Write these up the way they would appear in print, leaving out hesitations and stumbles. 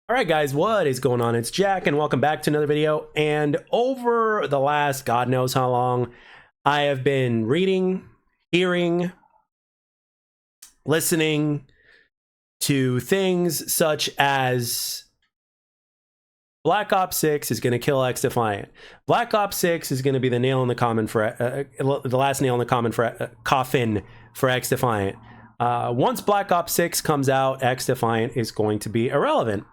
All right, guys, what is going on? It's Jack, and welcome back to another video. And over the last God knows how long, I have been reading, hearing, listening to things such as Black Ops 6 is going to kill XDefiant. Black Ops 6 is going to be the nail in the coffin for the last nail in the coffin for XDefiant. Once Black Ops 6 comes out, XDefiant is going to be irrelevant.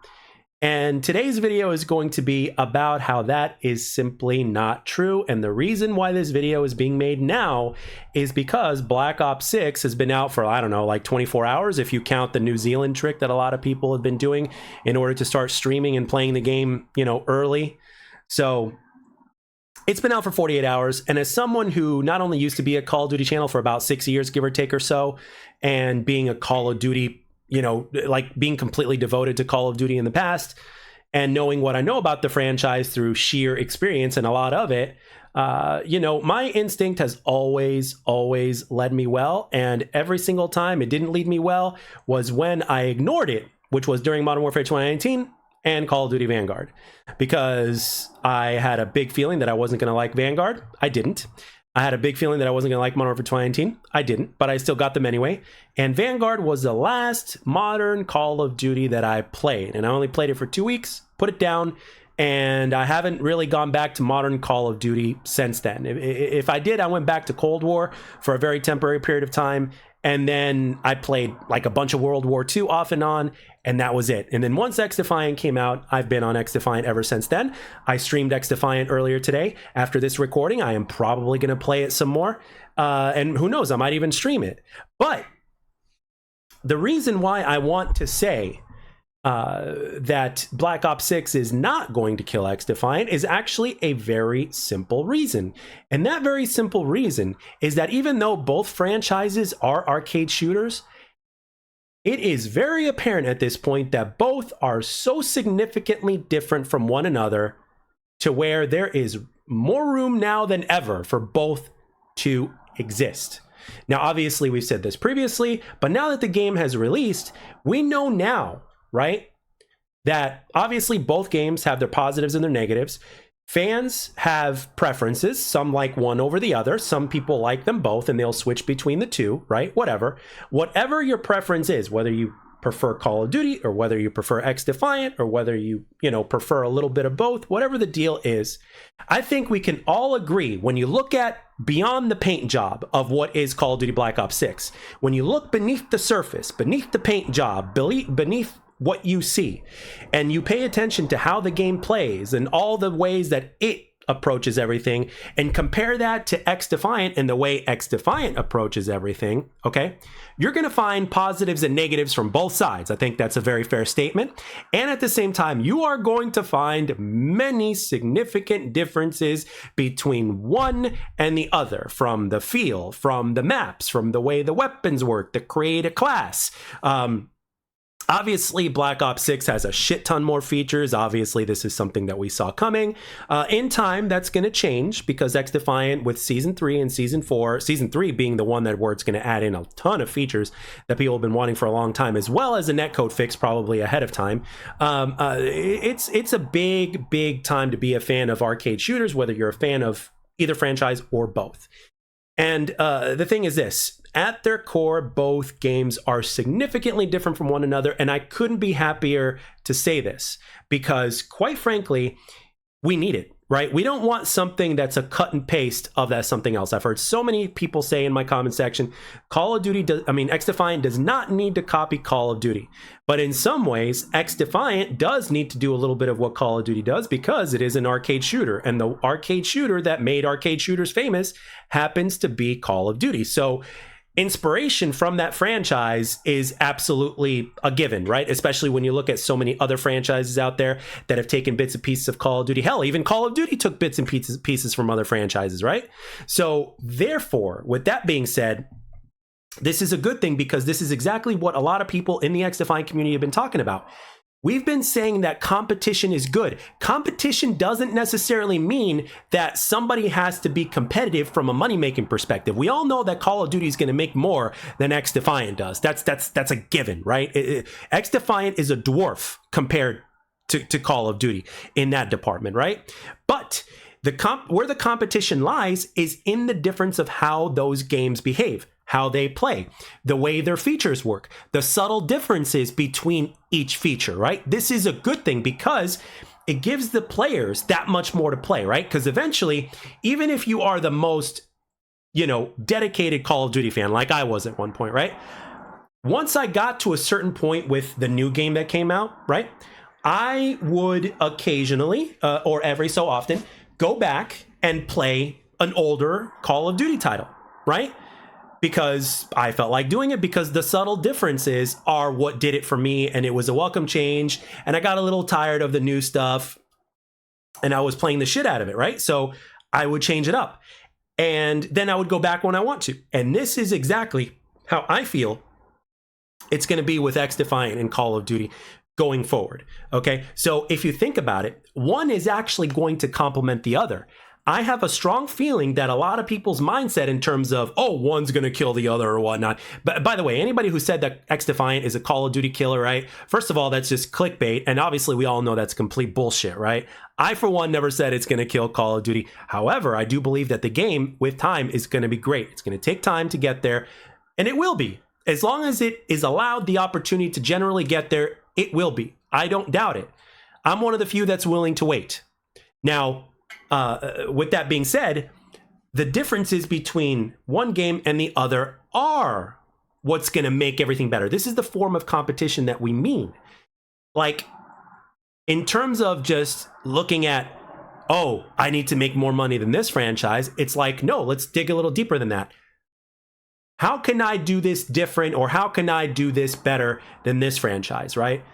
And today's video is going to be about how that is simply not true. And the reason why this video is being made now is because Black Ops 6 has been out for, I don't know, like 24 hours, if you count the New Zealand trick that a lot of people have been doing in order to start streaming and playing the game, you know, early. So it's been out for 48 hours. And as someone who not only used to be a Call of Duty channel for about 6 years, give or take or so, and being a Call of Duty, you know, like being completely devoted to Call of Duty in the past, and knowing what I know about the franchise through sheer experience and a lot of it, you know, my instinct has always led me well. And every single time it didn't lead me well was when I ignored it, which was during Modern Warfare 2019 and Call of Duty Vanguard, because I had a big feeling that I wasn't going to like Vanguard. I didn't. I had a big feeling that I wasn't going to like Modern Warfare 2019. I didn't, but I still got them anyway. And Vanguard was the last modern Call of Duty that I played. And I only played it for 2 weeks, put it down, and I haven't really gone back to modern Call of Duty since then. If I did, I went back to Cold War for a very temporary period of time. And then I played like a bunch of World War II off and on, and that was it. And then once XDefiant came out, I've been on XDefiant ever since then. I streamed XDefiant earlier today. After this recording, I am probably going to play it some more. And who knows, I might even stream it. But the reason why I want to say that Black Ops 6 is not going to kill XDefiant is actually a very simple reason. And that very simple reason is that even though both franchises are arcade shooters, it is very apparent at this point that both are so significantly different from one another to where there is more room now than ever for both to exist. Now, obviously, we've said this previously, but now that the game has released, we know now, right, that obviously both games have their positives and their negatives. Fans have preferences. Some like one over the other. Some people like them both and they'll switch between the two, right? Whatever your preference is, whether you prefer Call of Duty or whether you prefer XDefiant or whether you prefer a little bit of both, whatever the deal is, I think we can all agree when you look at beyond the paint job of what is Call of Duty Black Ops 6, when you look beneath the surface, beneath the paint job, beneath what you see, and you pay attention to how the game plays and all the ways that it approaches everything, and compare that to XDefiant and the way XDefiant approaches everything, okay, you're going to find positives and negatives from both sides. I think that's a very fair statement. And at the same time, you are going to find many significant differences between one and the other, from the feel, from the maps, from the way the weapons work, the create a class. Obviously, Black Ops 6 has a shit ton more features. Obviously, this is something that we saw coming. In time, that's going to change because XDefiant with Season 3 and Season 4, Season 3 being the one where it's going to add in a ton of features that people have been wanting for a long time, as well as a netcode fix probably ahead of time. It's a big time to be a fan of arcade shooters, whether you're a fan of either franchise or both. And the thing is this. At their core, both games are significantly different from one another, and I couldn't be happier to say this because, quite frankly, we need it, right? We don't want something that's a cut and paste of that something else. I've heard so many people say in my comment section, XDefiant does not need to copy Call of Duty. But in some ways, XDefiant does need to do a little bit of what Call of Duty does because it is an arcade shooter, and the arcade shooter that made arcade shooters famous happens to be Call of Duty. So inspiration from that franchise is absolutely a given, right? Especially when you look at so many other franchises out there that have taken bits and pieces of Call of Duty. Hell, even Call of Duty took bits and pieces from other franchises, right? So therefore, with that being said, this is a good thing because this is exactly what a lot of people in the XDefiant community have been talking about. We've been saying that competition is good. Competition doesn't necessarily mean that somebody has to be competitive from a money-making perspective. We all know that Call of Duty is going to make more than XDefiant does. That's a given, right? XDefiant is a dwarf compared to Call of Duty in that department, right? But where the competition lies is in the difference of how those games behave, how they play, the way their features work, the subtle differences between each feature, right? This is a good thing because it gives the players that much more to play, right? Because eventually, even if you are the most, dedicated Call of Duty fan, like I was at one point, right? Once I got to a certain point with the new game that came out, right? I would occasionally, or every so often, go back and play an older Call of Duty title, right? Because I felt like doing it, because the subtle differences are what did it for me, and it was a welcome change, and I got a little tired of the new stuff, and I was playing the shit out of it, right? So I would change it up, and then I would go back when I want to. And this is exactly how I feel it's going to be with XDefiant and Call of Duty going forward. Okay, so if you think about it, one is actually going to complement the other. I have a strong feeling that a lot of people's mindset in terms of, oh, one's going to kill the other or whatnot. But by the way, anybody who said that XDefiant is a Call of Duty killer, right? First of all, that's just clickbait. And obviously we all know that's complete bullshit, right? I, for one, never said it's going to kill Call of Duty. However, I do believe that the game with time is going to be great. It's going to take time to get there, and it will be. As long as it is allowed the opportunity to generally get there, it will be. I don't doubt it. I'm one of the few that's willing to wait. Now, with that being said, the differences between one game and the other are what's going to make everything better. This is the form of competition that we mean. Like, in terms of just looking at, oh, I need to make more money than this franchise, it's like, no, let's dig a little deeper than that. How can I do this different, or how can I do this better than this franchise, right?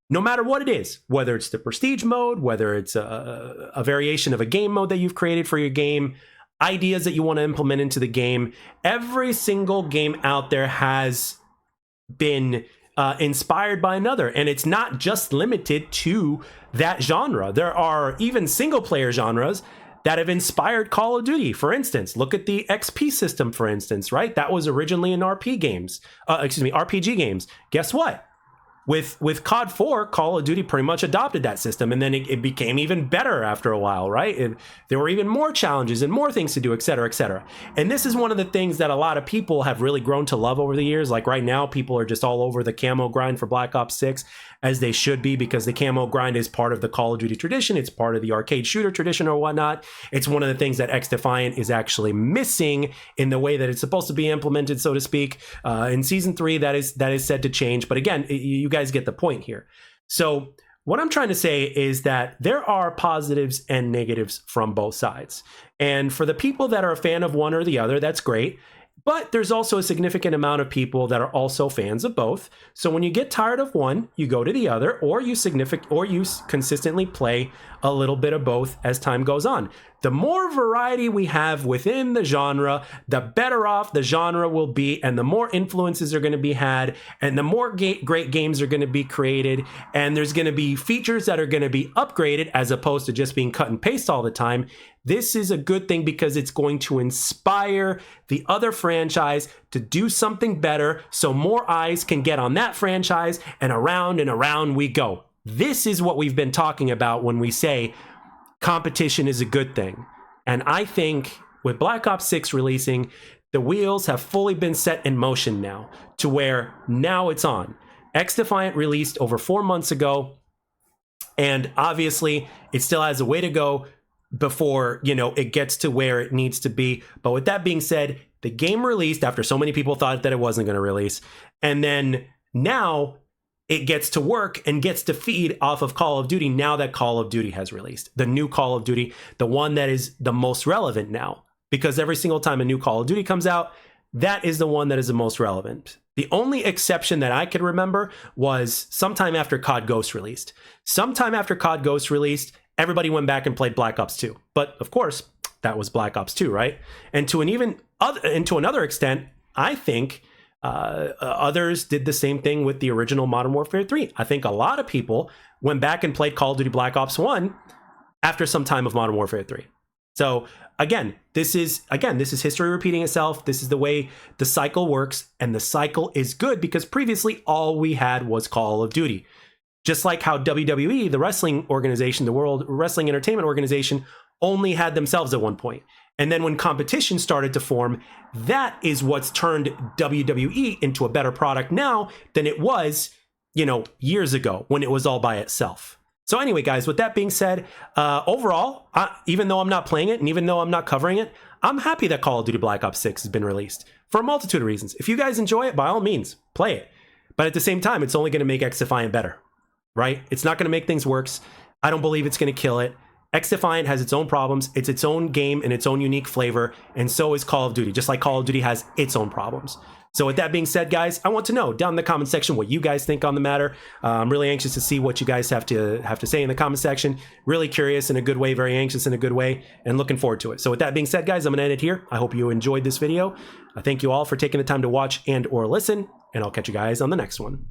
No matter what it is, whether it's the prestige mode, whether it's a variation of a game mode that you've created for your game, ideas that you want to implement into the game, every single game out there has been inspired by another. And it's not just limited to that genre. There are even single player genres that have inspired Call of Duty. For instance, look at the XP system, for instance, right? That was originally in RPG games. Guess what? With COD 4, Call of Duty pretty much adopted that system, and then it became even better after a while, right? There were even more challenges and more things to do, et cetera, et cetera. And this is one of the things that a lot of people have really grown to love over the years. Like right now, people are just all over the camo grind for Black Ops 6, as they should be, because the camo grind is part of the Call of Duty tradition. It's part of the arcade shooter tradition or whatnot. It's one of the things that XDefiant is actually missing in the way that it's supposed to be implemented, so to speak. In Season 3, that is said to change. But again, you guys get the point here. So what I'm trying to say is that there are positives and negatives from both sides. And for the people that are a fan of one or the other, that's great. But there's also a significant amount of people that are also fans of both. So when you get tired of one, you go to the other, or you consistently play a little bit of both as time goes on. The more variety we have within the genre, the better off the genre will be, and the more influences are going to be had, and the more great games are going to be created, and there's going to be features that are going to be upgraded as opposed to just being cut and paste all the time. This is a good thing because it's going to inspire the other franchise to do something better, so more eyes can get on that franchise, and around we go. This is what we've been talking about when we say competition is a good thing. And I think with Black Ops 6 releasing, the wheels have fully been set in motion now, to where now it's on. XDefiant released over 4 months ago, and obviously it still has a way to go before, it gets to where it needs to be. But with that being said, the game released after so many people thought that it wasn't going to release. And then now it gets to work and gets to feed off of Call of Duty now that Call of Duty has released. The new Call of Duty, the one that is the most relevant now. Because every single time a new Call of Duty comes out, that is the one that is the most relevant. The only exception that I could remember was sometime after COD Ghost released. Sometime after COD Ghost released, everybody went back and played Black Ops 2. But of course, that was Black Ops 2, right? And to another extent, I think others did the same thing with the original Modern Warfare 3. I think a lot of people went back and played Call of Duty Black Ops 1 after some time of Modern Warfare 3. So again, this is history repeating itself. This is the way the cycle works, and the cycle is good because previously all we had was Call of Duty. Just like how WWE, the wrestling organization, the World Wrestling Entertainment Organization, only had themselves at one point. And then when competition started to form, that is what's turned WWE into a better product now than it was, you know, years ago when it was all by itself. So anyway, guys, with that being said, overall, even though I'm not playing it and even though I'm not covering it, I'm happy that Call of Duty Black Ops 6 has been released for a multitude of reasons. If you guys enjoy it, by all means, play it. But at the same time, it's only going to make XDefiant better, right? It's not going to make things worse. I don't believe it's going to kill it. XDefiant has its own problems. It's its own game and its own unique flavor. And so is Call of Duty, just like Call of Duty has its own problems. So with that being said, guys, I want to know down in the comment section what you guys think on the matter. I'm really anxious to see what you guys have to say in the comment section. Really curious in a good way, very anxious in a good way, and looking forward to it. So with that being said, guys, I'm going to end it here. I hope you enjoyed this video. I thank you all for taking the time to watch and or listen, and I'll catch you guys on the next one.